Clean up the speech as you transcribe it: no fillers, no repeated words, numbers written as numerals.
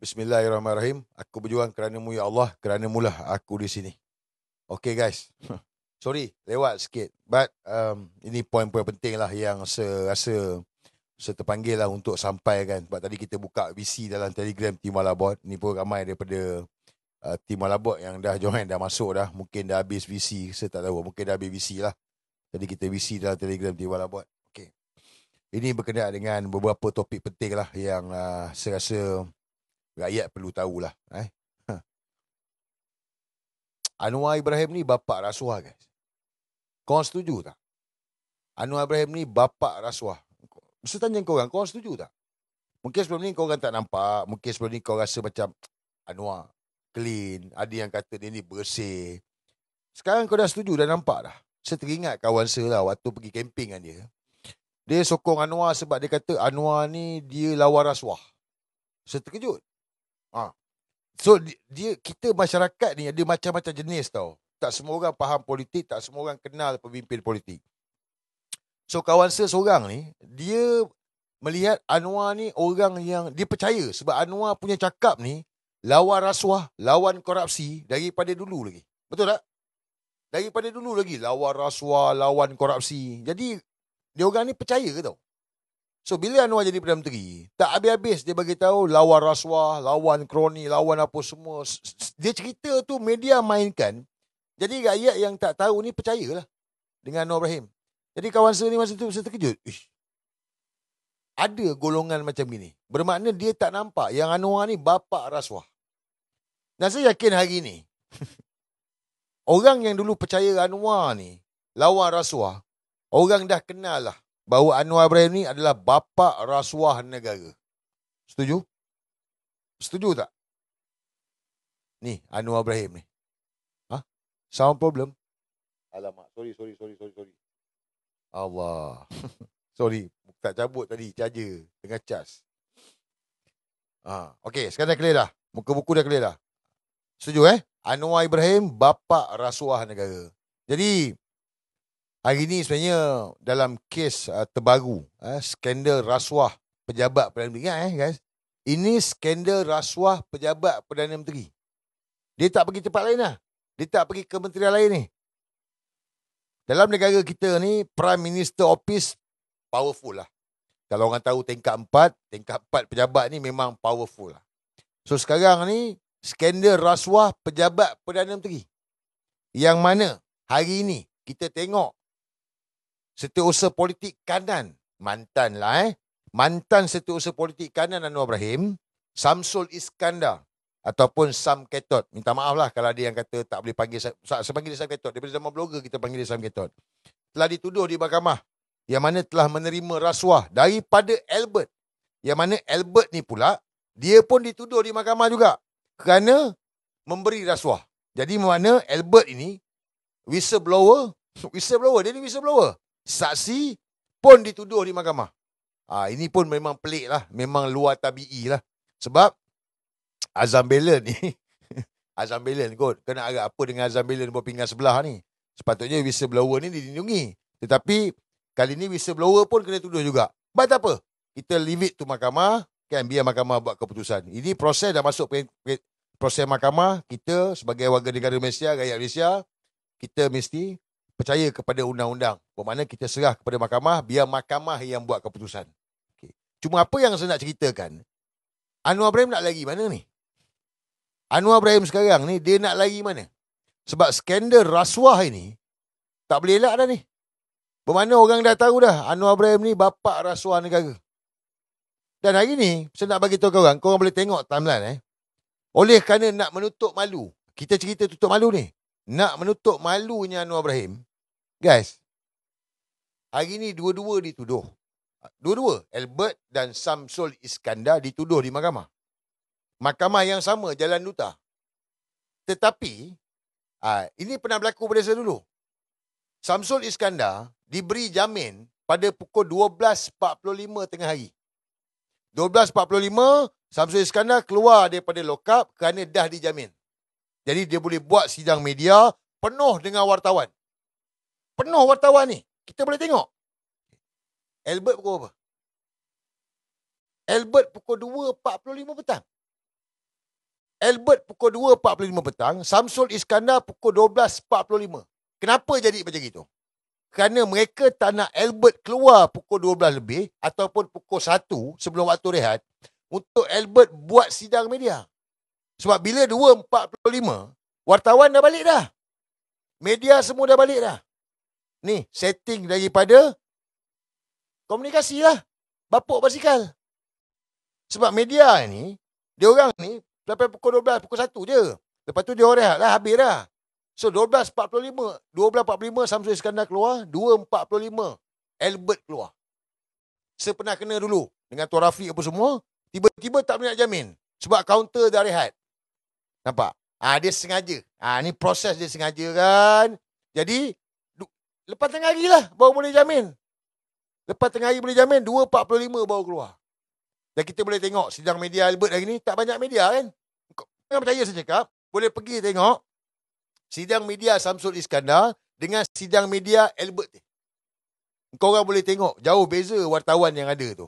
Bismillahirrahmanirrahim. Aku berjuang kerana-Mu ya Allah, kerana-Mu lah aku di sini. Okay guys. Sorry, lewat sikit. But ini poin-poin penting lah yang saya rasa saya terpanggil lah untuk sampaikan. Sebab tadi kita buka VC dalam Telegram Team Malabot. Ni pun ramai daripada Team Malabot yang dah join, dah masuk dah. Mungkin dah habis VC, saya tak tahu. Mungkin dah habis VC lah. Jadi kita VC dalam Telegram Team Malabot. Okay. Ini berkenaan dengan beberapa topik penting lah yang saya rasa rakyat perlu tahulah. Anwar Ibrahim ni bapak rasuah guys. Kau setuju tak? Anwar Ibrahim ni bapak rasuah. Mesti tanya korang, kau setuju tak? Mungkin sebelum ni korang tak nampak. Mungkin sebelum ni kau rasa macam Anwar clean. Ada yang kata dia ni bersih. Sekarang kau dah setuju, dah nampak dah. Saya teringat kawan saya lah waktu pergi camping dengan dia. Dia sokong Anwar sebab dia kata Anwar ni dia lawan rasuah. Saya terkejut. So kita masyarakat ni ada macam-macam jenis tau. Tak semua orang faham politik, tak semua orang kenal pemimpin politik. So kawan saya seorang ni, dia melihat Anwar ni orang yang dia percaya sebab Anwar punya cakap ni lawan rasuah, lawan korupsi daripada dulu lagi. Betul tak? Daripada dulu lagi lawan rasuah, lawan korupsi. Jadi dia orang ni percaya ke tau. So bila Anwar jadi Perdana Menteri, tak habis-habis dia bagi tahu lawan rasuah, lawan kroni, lawan apa semua. Dia cerita tu media mainkan. Jadi rakyat yang tak tahu ni percayalah dengan Anwar Ibrahim. Jadi kawan saya ni masa tu saya terkejut. Ada golongan macam gini. Bermakna dia tak nampak yang Anwar ni bapak rasuah. Dan saya yakin hari ni orang yang dulu percaya Anwar ni lawan rasuah, orang dah kenal lah bahawa Anwar Ibrahim ni adalah bapa rasuah negara. Setuju? Setuju tak? Ni Anwar Ibrahim ni. Sound problem? Alamak, sorry. Allah. Sorry, tak cabut tadi, charger tengah cas. Okey, sekarang dah clear dah. Muka buku dah clear dah. Setuju Anwar Ibrahim bapa rasuah negara. Jadi hari ni sebenarnya dalam kes terbaru, skandal rasuah pejabat Perdana Menteri. Guys, ini skandal rasuah pejabat Perdana Menteri. Dia tak pergi tempat lain lah. Dia tak pergi kementerian lain ni. Dalam negara kita ni, Prime Minister Office powerful lah. Kalau orang tahu tingkat 4 pejabat ni memang powerful lah. So sekarang ni, skandal rasuah pejabat Perdana Menteri. Yang mana hari ni kita tengok setiausaha politik kanan, mantan setiausaha politik kanan Anwar Ibrahim, Samsul Iskandar ataupun Sam Ketot. Minta maaf lah kalau ada yang kata tak boleh panggil saya panggil dia Sam Ketot. Daripada zaman blogger kita panggil dia Sam Ketot. Telah dituduh di mahkamah yang mana telah menerima rasuah daripada Albert. Yang mana Albert ni pula dia pun dituduh di mahkamah juga kerana memberi rasuah. Jadi mana Albert ini whistleblower, dia ni whistleblower. Saksi pun dituduh di mahkamah. Ini pun memang pelik lah. Memang luar tabi'i lah. Sebab Azam Belen ni Azam Belen kot. Kena agak apa dengan Azam Belen buat pinggan sebelah ni. Sepatutnya whistleblower ni dilindungi. Tetapi kali ni whistleblower pun kena tuduh juga. But tak apa. Kita leave it to mahkamah. Kan biar mahkamah buat keputusan. Ini proses dah masuk proses mahkamah. Kita sebagai warga negara Malaysia, rakyat Malaysia, kita mesti percaya kepada undang-undang. Bermakna kita serah kepada mahkamah, biar mahkamah yang buat keputusan. Okay. Cuma apa yang saya nak ceritakan, Anwar Ibrahim nak lagi mana ni? Anwar Ibrahim sekarang ni, dia nak lagi mana? Sebab skandal rasuah ini, tak boleh elak dah ni. Bermakna orang dah tahu dah, Anwar Ibrahim ni bapak rasuah negara. Dan hari ni, saya nak bagi tahu korang boleh tengok timeline oleh kerana nak menutup malu, kita cerita tutup malu ni, nak menutup malunya Anwar Ibrahim, guys, hari ni dua-dua dituduh. Dua-dua, Albert dan Samsul Iskandar dituduh di mahkamah. Mahkamah yang sama, Jalan Duta. Tetapi, ini pernah berlaku pada saya dulu. Samsul Iskandar diberi jamin pada pukul 12.45 tengah hari. 12.45, Samsul Iskandar keluar daripada lock-up kerana dah dijamin. Jadi dia boleh buat sidang media penuh dengan wartawan. Penuh wartawan ni. Kita boleh tengok. Albert pukul apa? Albert pukul 2.45 petang. Albert pukul 2.45 petang, Samsul Iskandar pukul 12.45. Kenapa jadi macam itu? Kerana mereka tak nak Albert keluar pukul 12 lebih ataupun pukul 1 sebelum waktu rehat untuk Albert buat sidang media. Sebab bila 2.45, wartawan dah balik dah. Media semua dah balik dah. Ni, setting daripada komunikasi lah. Bapuk basikal. Sebab media ni, dia orang ni, sampai pukul 12, pukul 1 je. Lepas tu dia orang rehat lah, habis dah. So 12.45 Samsul Iskandar keluar, 2.45 Albert keluar. Saya pernah kena dulu dengan Tuan Rafiq apa semua, tiba-tiba tak boleh nak jamin. Sebab kaunter dah rehat. Nampak? Dia sengaja. Ni proses dia sengaja kan. Jadi, lepas tengah hari lah baru boleh jamin. Lepas tengah hari boleh jamin, 2.45 baru keluar. Dan kita boleh tengok sidang media Albert hari ni, tak banyak media kan. Jangan percaya saya cakap, boleh pergi tengok sidang media Samsul Iskandar dengan sidang media Albert. Kau orang boleh tengok jauh beza wartawan yang ada tu.